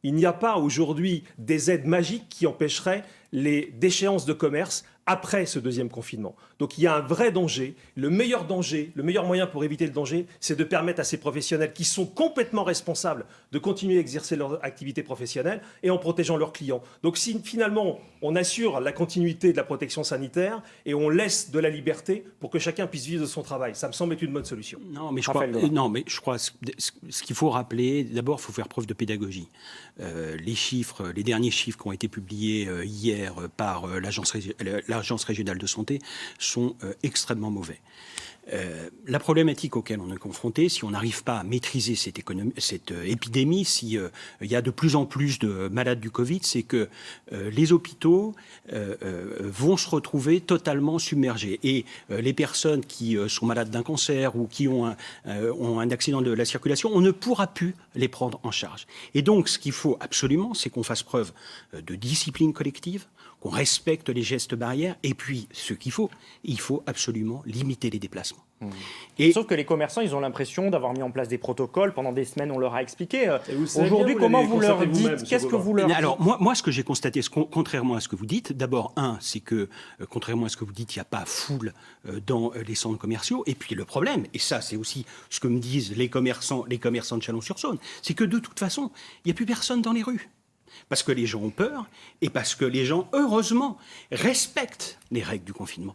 Il n'y a pas aujourd'hui des aides magiques qui empêcheraient les déchéances de commerce après ce deuxième confinement. Donc il y a un vrai danger. Le meilleur moyen pour éviter le danger, c'est de permettre à ces professionnels qui sont complètement responsables de continuer à exercer leur activité professionnelle et en protégeant leurs clients. Donc si finalement on assure la continuité de la protection sanitaire et on laisse de la liberté pour que chacun puisse vivre de son travail, ça me semble être une bonne solution. Non, mais je crois ce qu'il faut rappeler, d'abord, il faut faire preuve de pédagogie. Les derniers chiffres qui ont été publiés hier par l'Agence régionale de santé sont extrêmement mauvais. La problématique auquel on est confronté, si on n'arrive pas à maîtriser cette épidémie, si il y a de plus en plus de malades du Covid, c'est que les hôpitaux vont se retrouver totalement submergés. Et les personnes qui sont malades d'un cancer ou qui ont un accident de la circulation, on ne pourra plus les prendre en charge. Et donc, ce qu'il faut absolument, c'est qu'on fasse preuve de discipline collective, qu'on respecte les gestes barrières, et puis, il faut absolument limiter les déplacements. Sauf que les commerçants, ils ont l'impression d'avoir mis en place des protocoles. Pendant des semaines, on leur a expliqué. Aujourd'hui, comment vous leur dites? Qu'est-ce que vous leur dites? Alors, moi, ce que j'ai constaté, contrairement à ce que vous dites, d'abord, c'est que, contrairement à ce que vous dites, il n'y a pas foule dans les centres commerciaux. Et puis, le problème, et ça, c'est aussi ce que me disent les commerçants de Chalon-sur-Saône, c'est que, de toute façon, il n'y a plus personne dans les rues. Parce que les gens ont peur et parce que les gens, heureusement, respectent les règles du confinement.